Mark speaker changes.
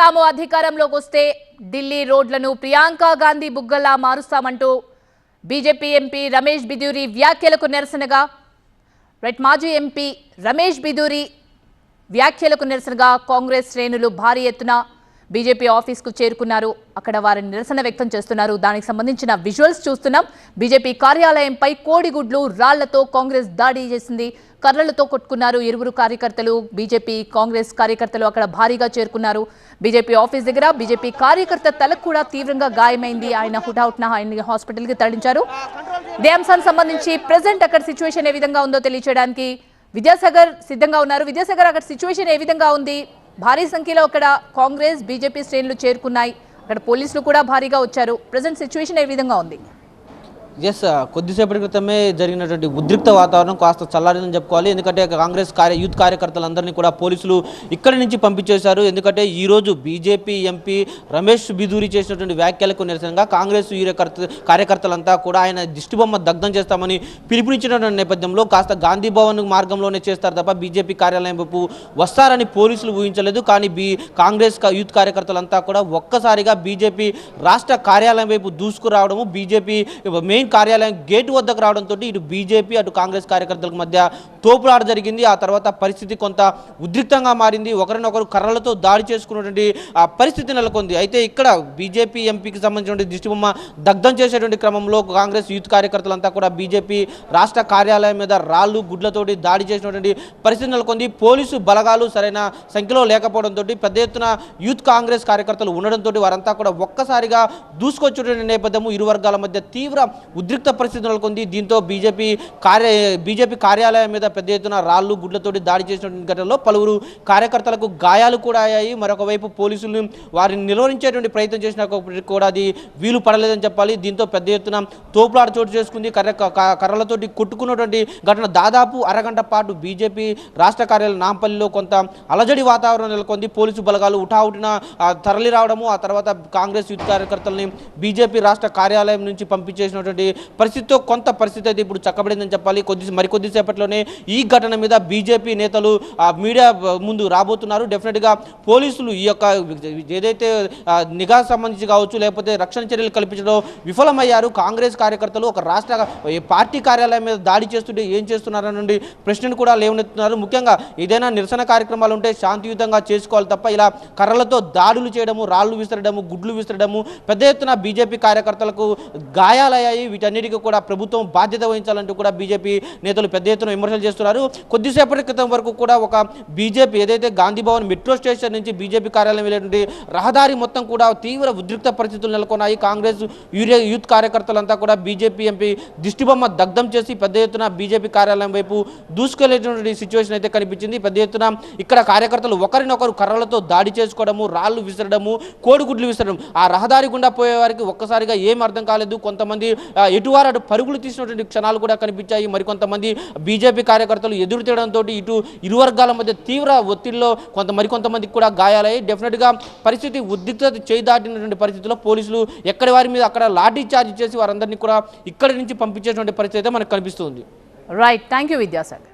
Speaker 1: తాము అధికారంలోకి వస్తే ఢిల్లీ రోడ్లను ప్రియాంక గాంధీ బుగ్గలా మారుస్తామంటూ బీజేపీ ఎంపీ రమేష్ బిదూరి వ్యాఖ్యలకు నిరసనగా మాజీ ఎంపీ రమేష్ బిదూరి వ్యాఖ్యలకు నిరసనగా కాంగ్రెస్ శ్రేణులు భారీ ఎత్తున బీజేపీ ఆఫీస్కు చేరుకున్నారు. అక్కడ వారిని నిరసన వ్యక్తం చేస్తున్నారు. దానికి సంబంధించిన విజువల్స్ చూస్తున్నాం. బీజేపీ కార్యాలయంపై కోడిగుడ్లు రాళ్లతో కాంగ్రెస్ దాడి చేసింది. కర్రలతో కొట్టుకున్నారు ఇరువురు కార్యకర్తలు. బీజేపీ కాంగ్రెస్ కార్యకర్తలు అక్కడ భారీగా చేరుకున్నారు. బీజేపీ ఆఫీస్ దగ్గర బీజేపీ కార్యకర్త తలకు కూడా తీవ్రంగా గాయమైంది. ఆయన హుటాహుటిన ఆయన హాస్పిటల్కి తరలించారు. ఇదే అంశానికి సంబంధించి ప్రెజెంట్ అక్కడ సిచ్యువేషన్ ఏ విధంగా ఉందో తెలియచేయడానికి విద్యాసాగర్ సిద్ధంగా ఉన్నారు. విద్యాసాగర్, అక్కడ సిచ్యువేషన్ ఏ విధంగా ఉంది? భారీ సంఖ్యలో అక్కడ కాంగ్రెస్ బీజేపీ శ్రేణులు చేరుకున్నాయి. అక్కడ పోలీసులు కూడా భారీగా వచ్చారు. ప్రెజెంట్ సిచ్యువేషన్ ఏ విధంగా ఉంది?
Speaker 2: కొద్దిసేపటి క్రితమే జరిగినటువంటి ఉద్రిక్త వాతావరణం కాస్త చల్లారిందని చెప్పుకోవాలి. ఎందుకంటే కాంగ్రెస్ యూత్ కార్యకర్తలందరినీ కూడా పోలీసులు ఇక్కడి నుంచి పంపించేశారు. ఎందుకంటే ఈరోజు బీజేపీ ఎంపీ రమేష్ బిదూరి చేసినటువంటి వ్యాఖ్యలకు నిరసనగా కాంగ్రెస్ కార్యకర్తలంతా కూడా ఆయన దిష్టిబొమ్మ దగ్ధం చేస్తామని పిలుపునిచ్చినటువంటి నేపథ్యంలో కాస్త గాంధీ భవన్ మార్గంలోనే చేస్తారు తప్ప బీజేపీ కార్యాలయం వైపు వస్తారని పోలీసులు ఊహించలేదు. కానీ కాంగ్రెస్ యూత్ కార్యకర్తలంతా కూడా ఒక్కసారిగా బీజేపీ రాష్ట్ర కార్యాలయం వైపు దూసుకురావడము, బీజేపీ మెయిన్ కార్యాలయం గేటు వద్దకు రావడంతో ఇటు బీజేపీ అటు కాంగ్రెస్ కార్యకర్తలకు మధ్య తోపులాట జరిగింది. ఆ తర్వాత పరిస్థితి కొంత ఉద్రిక్తంగా మారింది. ఒకరినొకరు కర్రలతో దాడి చేసుకున్నటువంటి పరిస్థితి నెలకొంది. అయితే ఇక్కడ బీజేపీ ఎంపీకి సంబంధించిన దిష్టిబొమ్మ దగ్ధం చేసేటువంటి క్రమంలో కాంగ్రెస్ యూత్ కార్యకర్తలంతా కూడా బీజేపీ రాష్ట్ర కార్యాలయం మీద రాళ్లు గుడ్లతోటి దాడి చేసినటువంటి పరిస్థితి నెలకొంది. పోలీసు బలగాలు సరైన సంఖ్యలో లేకపోవడంతో పెద్ద ఎత్తున యూత్ కాంగ్రెస్ కార్యకర్తలు ఉండడంతో వారంతా కూడా ఒక్కసారిగా దూసుకొచ్చేటువంటి నేపథ్యము ఇరు వర్గాల మధ్య తీవ్ర ఉద్రిక్త పరిస్థితి నెలకొంది. దీంతో బీజేపీ కార్యాలయం మీద పెద్ద ఎత్తున రాళ్లు గుడ్లతోటి దాడి చేసినటువంటి ఘటనలో పలువురు కార్యకర్తలకు గాయాలు కూడా అయ్యాయి. మరొక వైపు పోలీసులు వారిని నిలువరించేటువంటి ప్రయత్నం చేసినప్పటికీ కూడా అది వీలు పడలేదని చెప్పాలి. దీంతో పెద్ద ఎత్తున తోపులాట చోటు చేసుకుంది. కర్రలతోటి కొట్టుకున్నటువంటి ఘటన దాదాపు అరగంట పాటు బీజేపీ రాష్ట్ర కార్యాలయం నాంపల్లిలో కొంత అలజడి వాతావరణం నెలకొంది. పోలీసు బలగాలు ఉటావుటిన తరలి రావడము, ఆ తర్వాత కాంగ్రెస్ యూత్ కార్యకర్తలని బీజేపీ రాష్ట్ర కార్యాలయం నుంచి పంపించేసినటువంటి పరిస్థితితో కొంత పరిస్థితి అయితే ఇప్పుడు చక్కబడిందని చెప్పాలి. మరికొద్దిసేపట్లోనే ఈ ఘటన మీద బీజేపీ నేతలు మీడియా ముందు రాబోతున్నారు. డెఫినెట్గా పోలీసులు ఈ యొక్క ఏదైతే నిఘా సంబంధించి కావచ్చు లేకపోతే రక్షణ చర్యలు కల్పించడం విఫలమయ్యారు. కాంగ్రెస్ కార్యకర్తలు ఒక రాష్ట్ర పార్టీ కార్యాలయం మీద దాడి చేస్తుంటే ఏం చేస్తున్నారని ప్రశ్నను కూడా లేవనెత్తున్నారు. ముఖ్యంగా ఏదైనా నిరసన కార్యక్రమాలు ఉంటే శాంతియుతంగా చేసుకోవాలి తప్ప ఇలా కర్రలతో దాడులు చేయడము, రాళ్లు విసరడము, గుడ్లు విసరడము, పెద్ద ఎత్తున బీజేపీ కార్యకర్తలకు గాయాలయ్యాయి. వీటన్నిటికీ కూడా ప్రభుత్వం బాధ్యత వహించాలంటూ కూడా బీజేపీ నేతలు పెద్ద ఎత్తున విమర్శలు చేస్తున్నారు. కొద్దిసేపటి క్రితం వరకు కూడా ఒక బీజేపీ ఏదైతే గాంధీ భవన్ మెట్రో స్టేషన్ నుంచి బీజేపీ కార్యాలయం వెళ్ళేటువంటి రహదారి మొత్తం కూడా తీవ్ర ఉద్రిక్త పరిస్థితులు నెలకొన్నాయి. కాంగ్రెస్ యూత్ కార్యకర్తలంతా కూడా బీజేపీ ఎంపీ దిష్టిబొమ్మ దగ్ధం చేసి పెద్ద ఎత్తున బీజేపీ కార్యాలయం వైపు దూసుకెళ్లేటువంటి సిచ్యువేషన్ అయితే కనిపించింది. పెద్ద ఎత్తున ఇక్కడ కార్యకర్తలు ఒకరినొకరు కర్రలతో దాడి చేసుకోవడము, రాళ్లు విసరడము, కోడిగుడ్లు విసరడం, ఆ రహదారి గుండా పోయే వారికి ఒక్కసారిగా ఏం అర్థం కాలేదు. కొంతమంది ఎటువారు పరుగులు తీసినటువంటి క్షణాలు కూడా కనిపించాయి. మరికొంతమంది బీజేపీ కార్యకర్తలు ఎదురు తీయడంతో ఇటు ఇరు వర్గాల మధ్య తీవ్ర ఒత్తిడిలో మరికొంతమందికి కూడా గాయాలయ్యాయి. డెఫినెట్గా పరిస్థితి ఉద్రిక్తత చేయి దాటినటువంటి పరిస్థితిలో పోలీసులు ఎక్కడి వారి మీద అక్కడ లాఠీ చార్జ్ చేసి వారందరినీ కూడా ఇక్కడి నుంచి పంపించేటువంటి పరిస్థితి అయితే మనకు కనిపిస్తుంది.
Speaker 1: Right, thank you Vidyasagar.